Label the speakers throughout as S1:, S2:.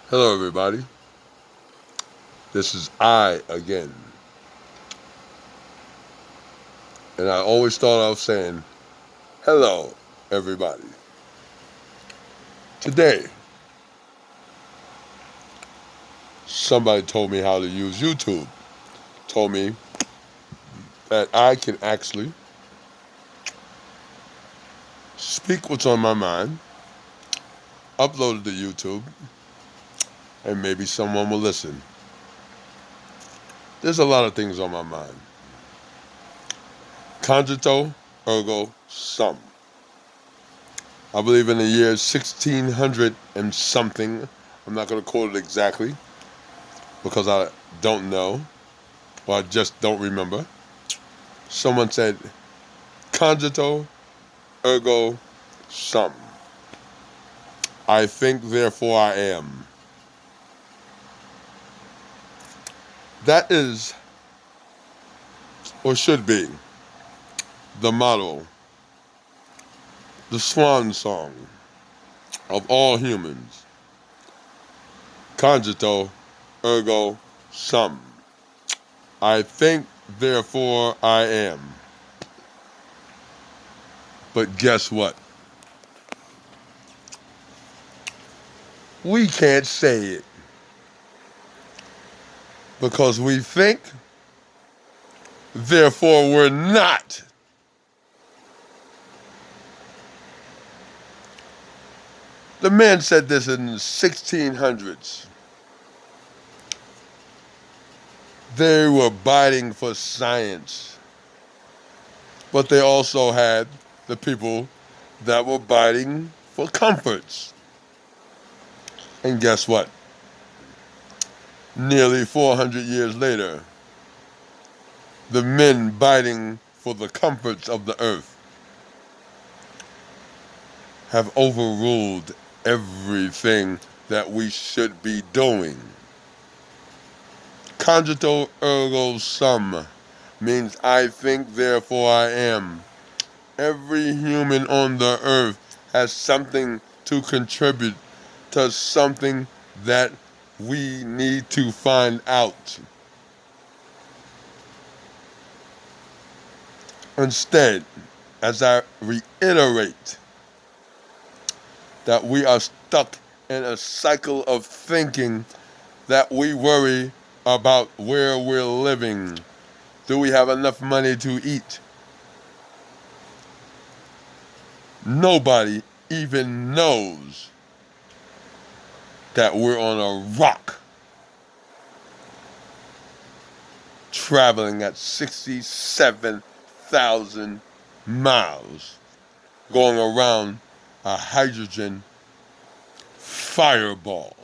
S1: Hello, everybody. This is I again. And I always start off saying, hello, everybody. Today, somebody told me how to use YouTube. Told me that I can actually speak what's on my mind, upload it to YouTube, and maybe someone will listen. There's a lot of things on my mind. Cogito, ergo sum. I believe in the year 1600 and something. I'm not going to quote it exactly because I don't know. Or I just don't remember. Someone said, cogito ergo sum. I think, therefore I am. That is, or should be, the motto, the swan song of all humans. Cogito ergo sum. I think, therefore I am. But guess what? We can't say it because we think, therefore we're not. The man said this in the 1600s. They were biting for science, but they also had the people that were biting for comforts. And guess what? Nearly 400 years later, the men biting for the comforts of the earth have overruled everything that we should be doing. Cogito ergo sum means I think, therefore I am. Every human on the earth has something to contribute to something that we need to find out. Instead, as I reiterate, that we are stuck in a cycle of thinking that we worry about where we're living. Do we have enough money to eat? Nobody even knows that we're on a rock traveling at 67,000 miles going around a hydrogen fireball.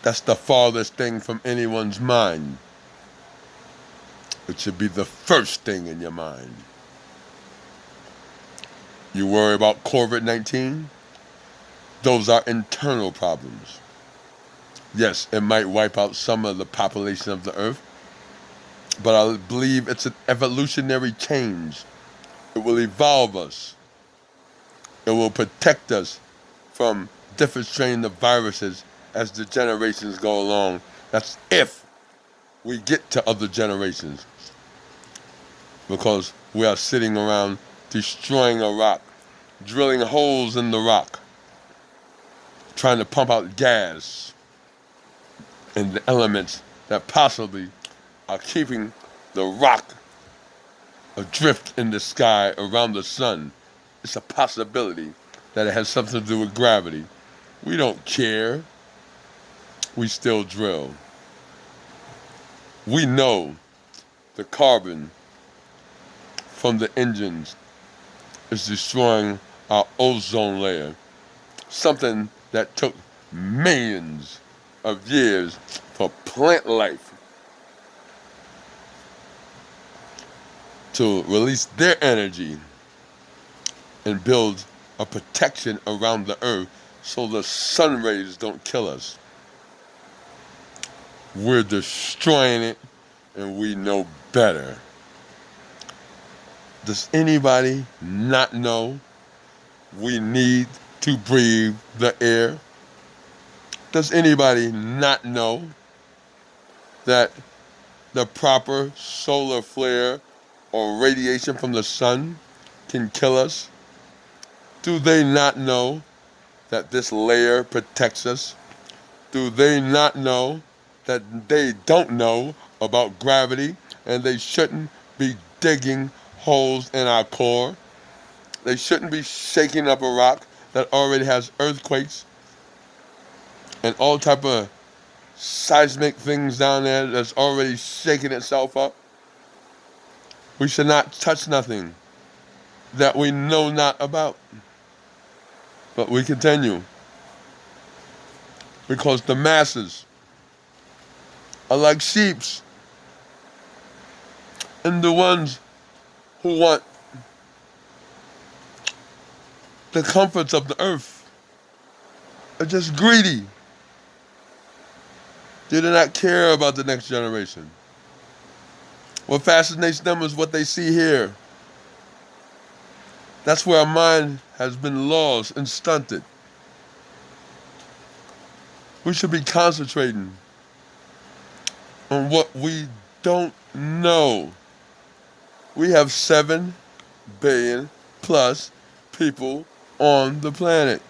S1: That's the farthest thing from anyone's mind. It should be the first thing in your mind. You worry about COVID-19? Those are internal problems. Yes, it might wipe out some of the population of the earth, but I believe it's an evolutionary change. It will evolve us. It will protect us from different strains of viruses as the generations go along. That's if we get to other generations. Because we are sitting around destroying a rock, drilling holes in the rock, trying to pump out gas and the elements that possibly are keeping the rock adrift in the sky around the sun. It's a possibility that it has something to do with gravity. We don't care. We still drill. We know the carbon from the engines is destroying our ozone layer, something that took millions of years for plant life to release their energy and build a protection around the earth so the sun rays don't kill us. We're destroying it and we know better. Does anybody not know we need to breathe the air. Does anybody not know that the proper solar flare or radiation from the sun can kill us? Do they not know that this layer protects us? Do they not know that they don't know about gravity and they shouldn't be digging holes in our core? They shouldn't be shaking up a rock that already has earthquakes and all type of seismic things down there that's already shaking itself up. We should not touch nothing that we know not about. But we continue because the masses are like sheeps, and the ones who want the comforts of the earth are just greedy. They do not care about the next generation. What fascinates them is what they see here. That's where our mind has been lost and stunted. We should be concentrating on what we don't know. We have 7 billion plus people on the planet.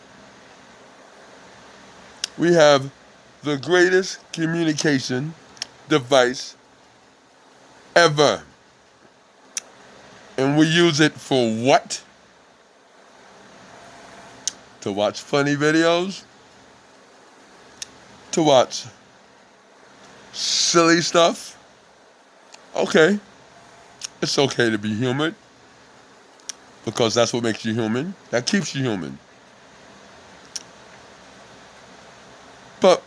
S1: We have the greatest communication device ever. And we use it for what? To watch funny videos? To watch silly stuff? Okay. It's okay to be human because that's what makes you human. That keeps you human. But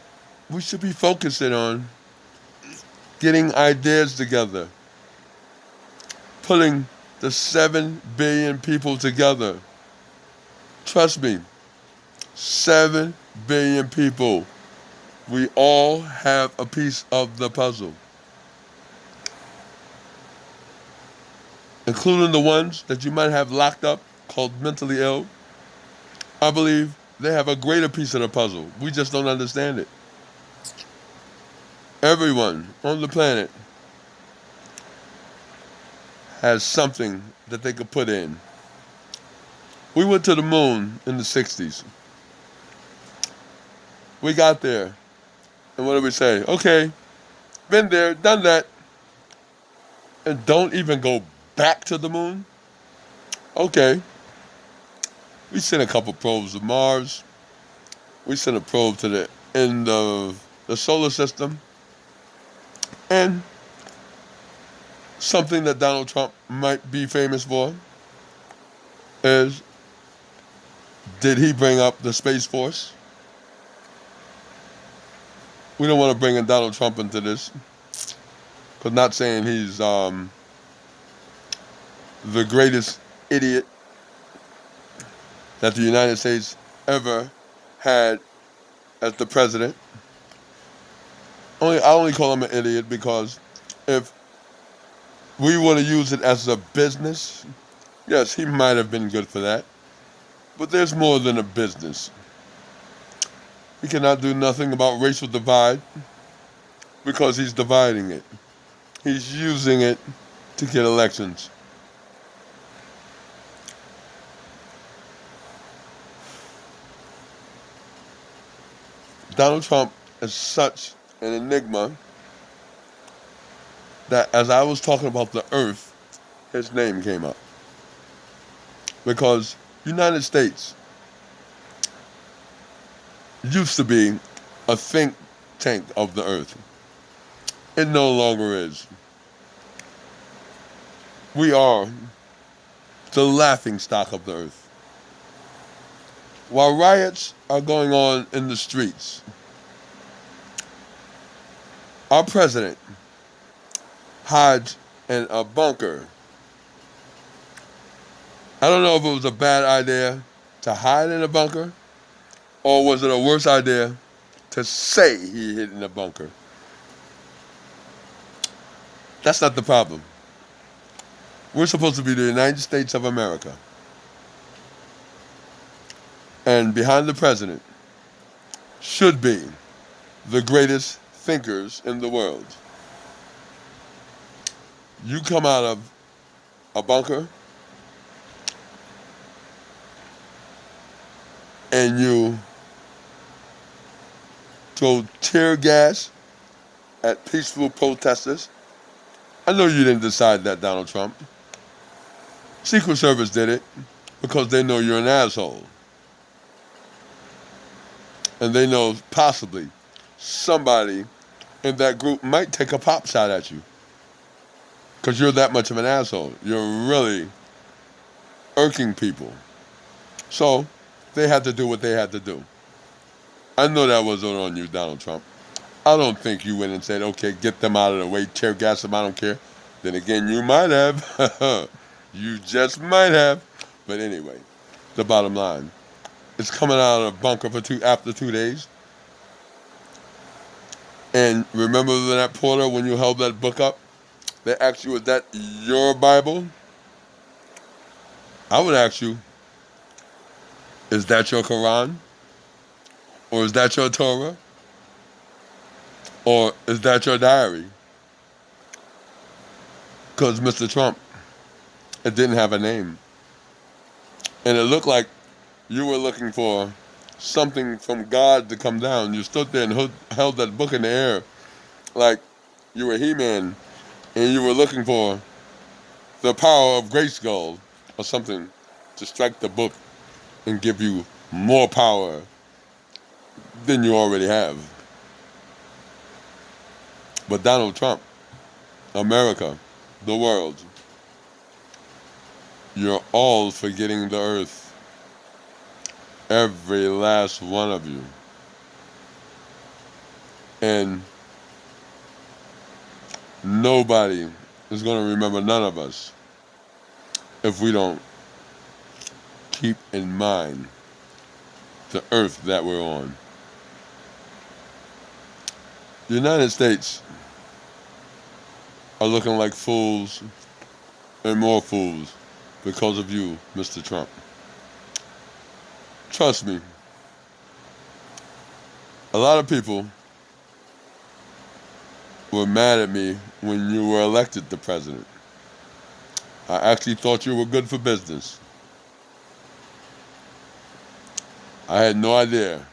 S1: we should be focusing on getting ideas together, pulling the 7 billion people together. Trust me, 7 billion people. We all have a piece of the puzzle, including the ones that you might have locked up called mentally ill. I believe they have a greater piece of the puzzle. We just don't understand it. Everyone on the planet has something that they could put in. We went to the moon in the 60s. We got there. And what did we say? Okay, been there, done that. And don't even go back to the moon? Okay. We sent a couple probes to Mars. We sent a probe to the end of the solar system. And something that Donald Trump might be famous for is, did he bring up the Space Force? We don't want to bring in Donald Trump into this, because not saying he's the greatest idiot that the United States ever had as the president. I only call him an idiot because if we want to use it as a business, yes, he might have been good for that. But there's more than a business. He cannot do nothing about racial divide because he's dividing it. He's using it to get elections. Donald Trump is such an enigma that as I was talking about the earth, his name came up. Because United States used to be a think tank of the earth. It no longer is. We are the laughing stock of the earth. While riots are going on in the streets, our president hides in a bunker. I don't know if it was a bad idea to hide in a bunker, or was it a worse idea to say he hid in a bunker? That's not the problem. We're supposed to be the United States of America. and behind the president should be the greatest thinkers in the world. You come out of a bunker and you throw tear gas at peaceful protesters. I know you didn't decide that, Donald Trump. Secret Service did it because they know you're an asshole. And they know possibly somebody in that group might take a pop shot at you because you're that much of an asshole. You're really irking people. So they had to do what they had to do. I know that wasn't on you, Donald Trump. I don't think you went and said, okay, get them out of the way, tear gas them, I don't care. Then again, you might have. You just might have. But anyway, the bottom line, it's coming out of a bunker after 2 days. And remember that porter, when you held that book up, they asked you, is that your Bible? I would ask you, is that your Quran? Or is that your Torah? Or is that your diary? Because Mr. Trump, it didn't have a name. And it looked like you were looking for something from God to come down. You stood there and held that book in the air like you were He-Man, and you were looking for the power of Grayskull or something to strike the book and give you more power than you already have. But Donald Trump, America, the world, you're all forgetting the earth. Every last one of you. And nobody is going to remember none of us if we don't keep in mind the earth that we're on. The United States are looking like fools and more fools because of you, Mr. Trump. Trust me, a lot of people were mad at me when you were elected the president. I actually thought you were good for business. I had no idea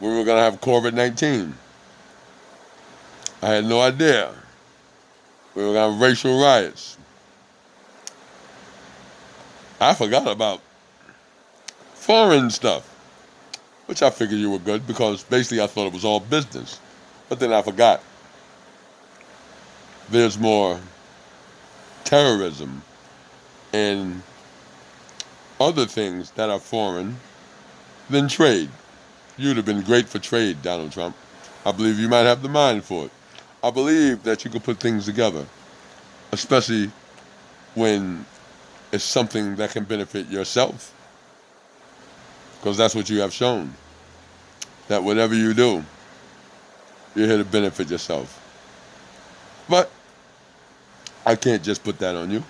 S1: we were going to have COVID-19. I had no idea we were going to have racial riots. I forgot about foreign stuff, which I figured you were good because basically I thought it was all business. But then I forgot. There's more terrorism and other things that are foreign than trade. You'd have been great for trade, Donald Trump. I believe you might have the mind for it. I believe that you could put things together, especially when it's something that can benefit yourself. Because that's what you have shown. That whatever you do, you're here to benefit yourself. But I can't just put that on you.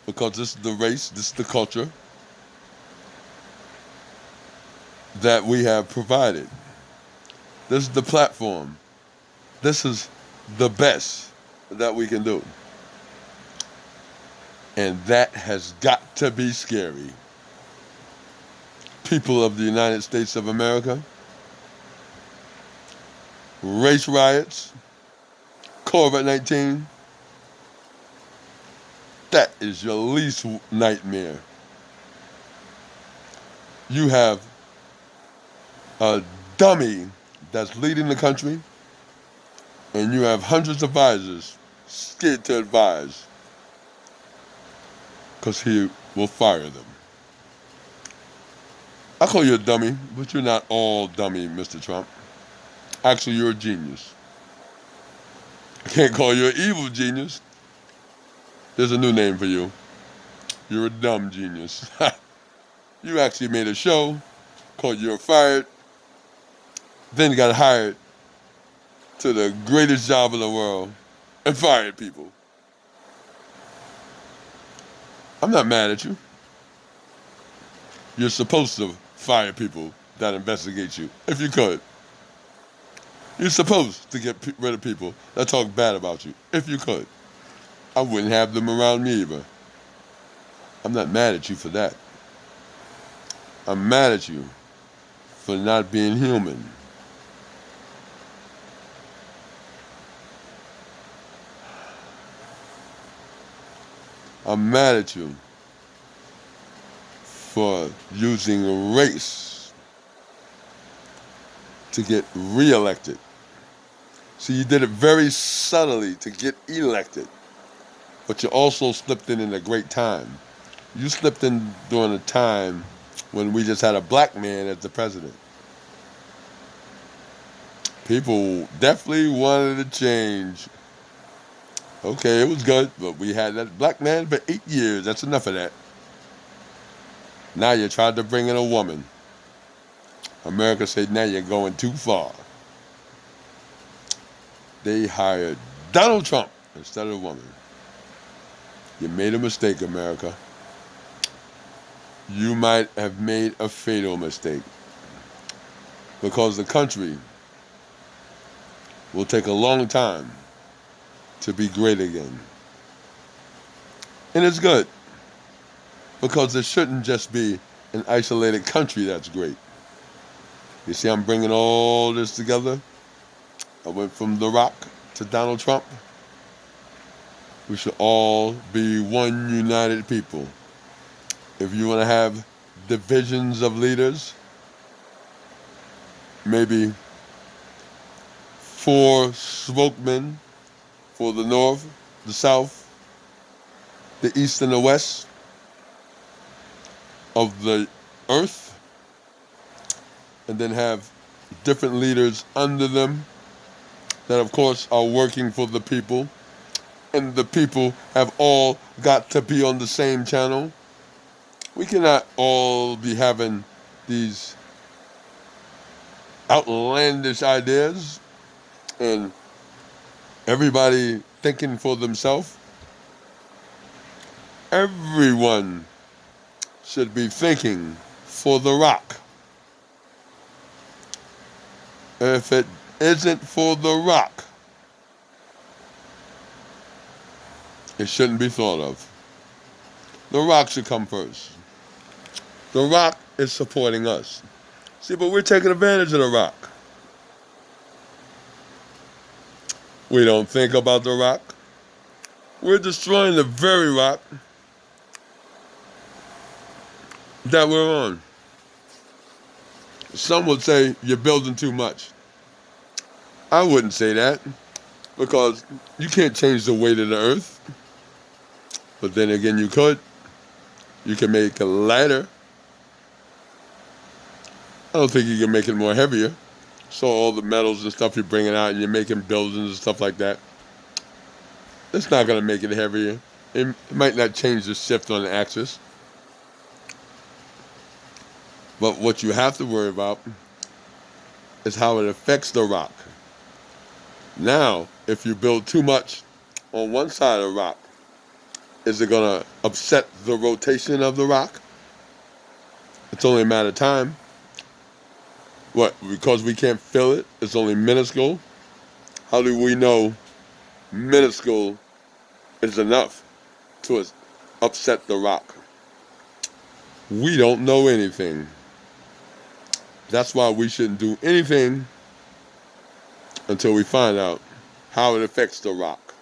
S1: Because this is the race, this is the culture that we have provided. This is the platform. This is the best that we can do. And that has got to be scary. People of the United States of America, race riots, COVID-19, that is your least nightmare. You have a dummy that's leading the country, and you have hundreds of advisors scared to advise because he will fire them. I call you a dummy, but you're not all dummy, Mr. Trump. Actually, you're a genius. I can't call you an evil genius. There's a new name for you. You're a dumb genius. You actually made a show called You're Fired, then got hired to the greatest job in the world and fired people. I'm not mad at you. You're supposed to fire people that investigate you, if you could. You're supposed to get rid of people that talk bad about you, if you could. I wouldn't have them around me either. I'm not mad at you for that. I'm mad at you for not being human. I'm mad at you for using race to get reelected. See, you did it very subtly to get elected, but you also slipped in a great time. You slipped in during a time when we just had a black man as the president. People definitely wanted to change. Okay, it was good, but we had that black man for 8 years. That's enough of that. Now you tried to bring in a woman. America said, now you're going too far. They hired Donald Trump instead of a woman. You made a mistake, America. You might have made a fatal mistake, because the country will take a long time to be great again. And it's good, because it shouldn't just be an isolated country that's great. You see, I'm bringing all this together. I went from The Rock to Donald Trump. We should all be one united people. If you want to have divisions of leaders, maybe 4 spokesmen for the North, the South, the East, and the West of the earth, and then have different leaders under them that, of course, are working for the people, and the people have all got to be on the same channel. We cannot all be having these outlandish ideas and everybody thinking for themselves. Everyone should be thinking for The Rock. If it isn't for The Rock, it shouldn't be thought of. The Rock should come first. The Rock is supporting us. See, but we're taking advantage of The Rock. We don't think about The Rock. We're destroying the very rock that we're on. Some would say you're building too much. I wouldn't say that, because you can't change the weight of the earth. But then again, you could. You can make it lighter. I don't think you can make it more heavier. So all the metals and stuff you're bringing out and you're making buildings and stuff like that, it's not going to make it heavier. It might not change the shift on the axis. But what you have to worry about is how it affects the rock. Now, if you build too much on one side of the rock, is it going to upset the rotation of the rock? It's only a matter of time. What, because we can't feel it, it's only minuscule? How do we know minuscule is enough to upset the rock? We don't know anything. That's why we shouldn't do anything until we find out how it affects the rock.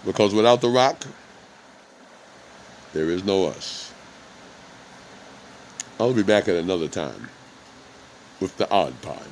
S1: Because without the rock, there is no us. I'll be back at another time with the Odd Pod.